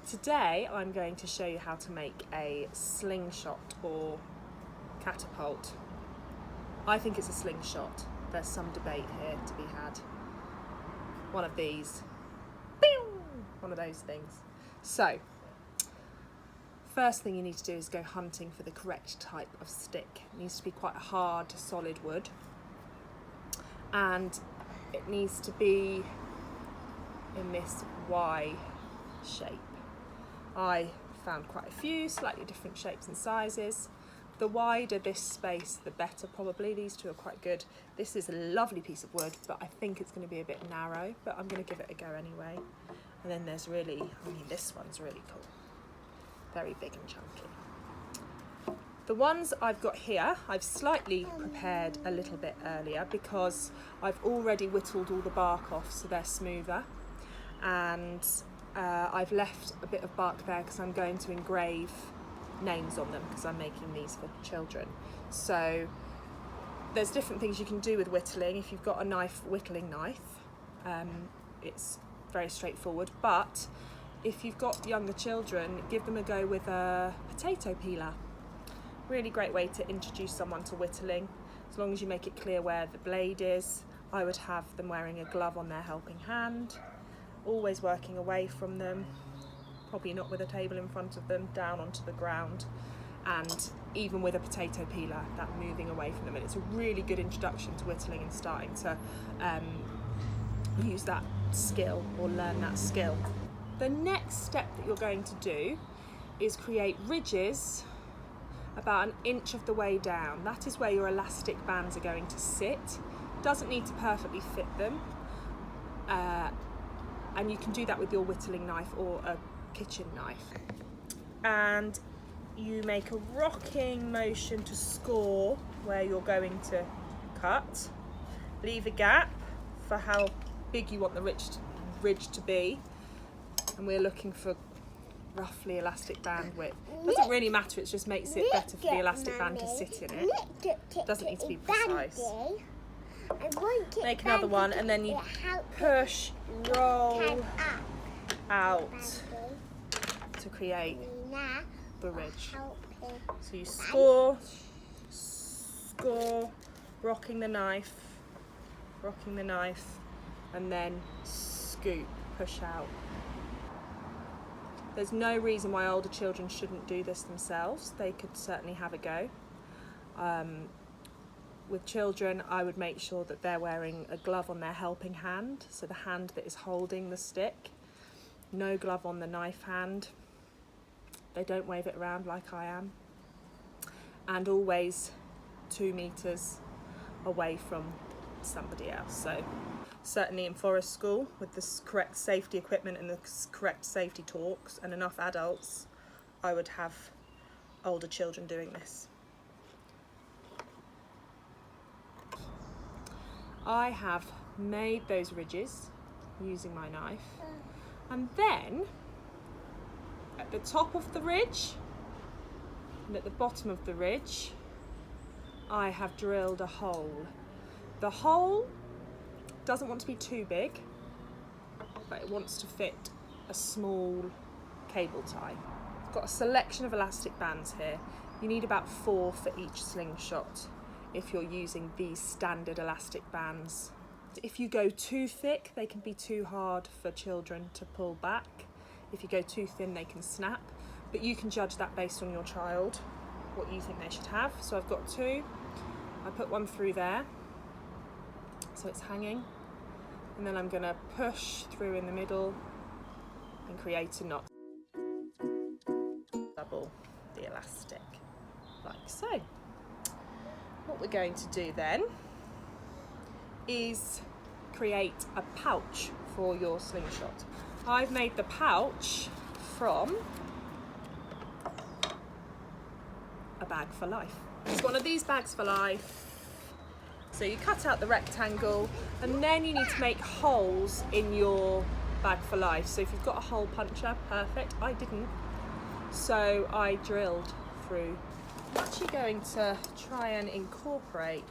Today I'm going to show you how to make a sling shot or catapult. I think it's a sling shot. There's some debate here to be had. One of these. One of those things. So, first thing you need to do is go hunting for the correct type of stick. It needs to be quite a hard, solid wood. And it needs to be in this Y shape. I found quite a few, slightly different shapes and sizes. The wider this space, the better probably. These two are quite good. This is a lovely piece of wood, but I think it's going to be a bit narrow, but I'm going to give it a go anyway. And then there's this one's really cool. Very big and chunky. The ones I've got here, I've slightly prepared a little bit earlier because I've already whittled all the bark off so they're smoother. And I've left a bit of bark there because I'm going to engrave names on them because I'm making these for children. So there's different things you can do with whittling. If you've got a whittling knife, it's very straightforward, but if you've got younger children, give them a go with a potato peeler. Really great way to introduce someone to whittling, as long as you make it clear where the blade is. I would have them wearing a glove on their helping hand, always working away from them, probably not with a table in front of them, down onto the ground, and even with a potato peeler, that moving away from them. And it's a really good introduction to whittling and starting to use that skill or learn that skill. The next step that you're going to do is create ridges about 1 inch of the way down. That is where your elastic bands are going to sit. Doesn't need to perfectly fit them. And you can do that with your whittling knife or a kitchen knife. And you make a rocking motion to score where you're going to cut. Leave a gap for how big you want the ridge to be. And we're looking for roughly elastic band width. Doesn't really matter, it just makes it better for the elastic band to sit in it. Doesn't need to be precise. Make another one and then you push, roll out to create the ridge. So you score, rocking the knife, and then scoop, push out. There's no reason why older children shouldn't do this themselves. They could certainly have a go. With children, I would make sure that they're wearing a glove on their helping hand, so the hand that is holding the stick. No glove on the knife hand. They don't wave it around like I am. And always 2 meters away from somebody else. So certainly in forest school, with the correct safety equipment and the correct safety talks and enough adults, I would have older children doing this. I have made those ridges using my knife, and then at the top of the ridge and at the bottom of the ridge I have drilled a hole. The hole doesn't want to be too big, but it wants to fit a small cable tie. I've got a selection of elastic bands here. You need about 4 for each sling shot if you're using these standard elastic bands. If you go too thick, they can be too hard for children to pull back. If you go too thin, they can snap, but you can judge that based on your child, what you think they should have. So I've got 2. I put one through there, so it's hanging, and then I'm going to push through in the middle and create a knot. Double the elastic, like so. What we're going to do then is create a pouch for your sling shot. I've made the pouch from a bag for life. It's one of these bags for life. So you cut out the rectangle and then you need to make holes in your bag for life. So if you've got a hole puncher, perfect. I didn't, so I drilled through. I'm actually going to try and incorporate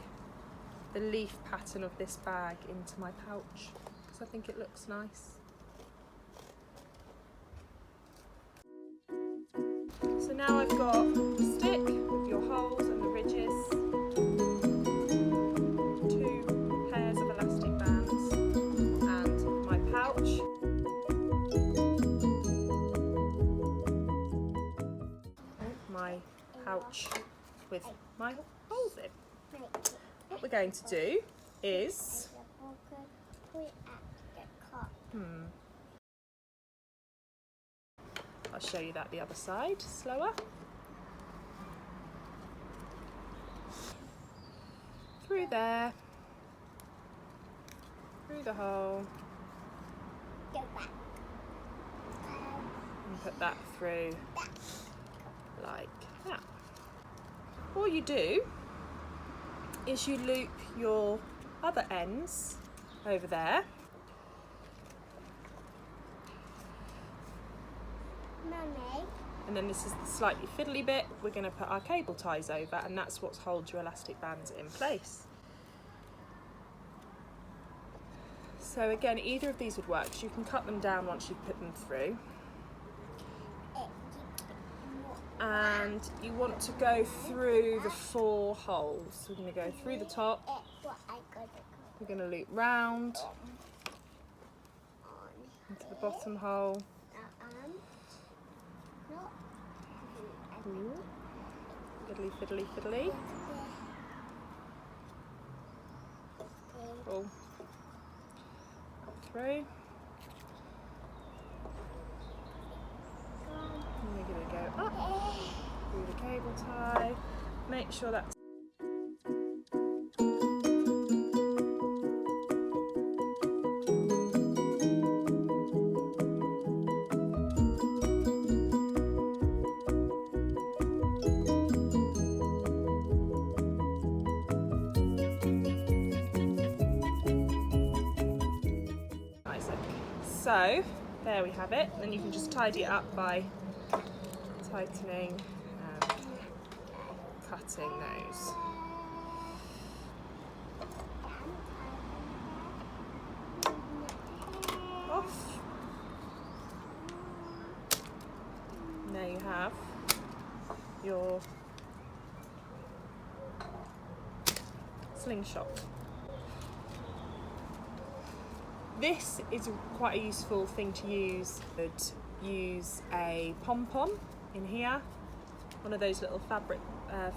the leaf pattern of this bag into my pouch because I think it looks nice. now I've got the stick with your holes and the ridges, 2 pairs of elastic bands and my pouch. My pouch with my holes in. What we're going to do is I'll show you that the other side, slower. Through there, through the hole, and put that through like that. All you do is you loop your other ends over there. Mummy. And then this is the slightly fiddly bit. We're going to put our cable ties over, and that's what holds your elastic bands in place. So again, either of these would work, because you can cut them down once you've put them through. And you want to go through the 4 holes. So we're going to go through the top. We're going to loop round into the bottom hole. Ooh. Fiddly, fiddly, fiddly. Pull up through. And we're going to go up through the cable tie. Make sure that's so, there we have it. Then you can just tidy it up by tightening and cutting those. Off. And there you have your Sling Shot. This is quite a useful thing to use. You could use a pom-pom in here, one of those little fabric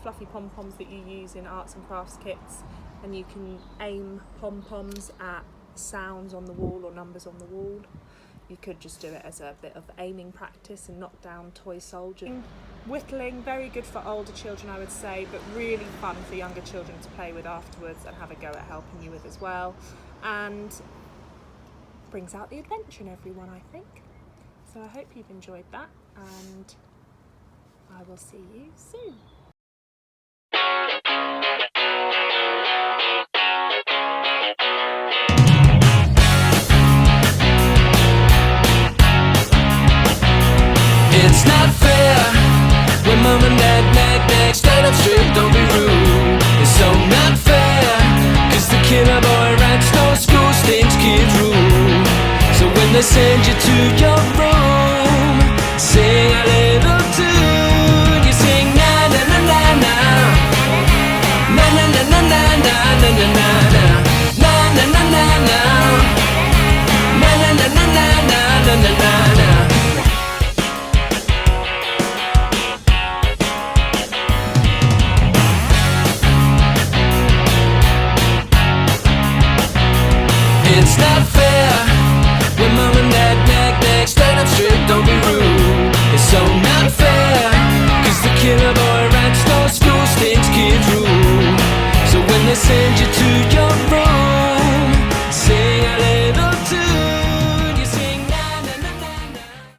fluffy pom-poms that you use in arts and crafts kits, and you can aim pom-poms at sounds on the wall or numbers on the wall. You could just do it as a bit of aiming practice and knock down toy soldiers. Whittling, very good for older children I would say, but really fun for younger children to play with afterwards and have a go at helping you with as well. And brings out the adventure in everyone, I think. So I hope you've enjoyed that, and I will see you soon. It's not fair when mum and dad nag, stand up straight, don't be rude. It's so not fair, cause the killer boy rats, no school stinks, kids rule. So when they send you to your room, sing a little tune. You sing na na na na na, na na na na na na na na na na na na na na, na na na na na na na na na. It's not fair when mum and dad nag, stand up straight, don't be rude. It's so not fair, cause the killer boy rats, no school stinks, kids rule. So when they send you to your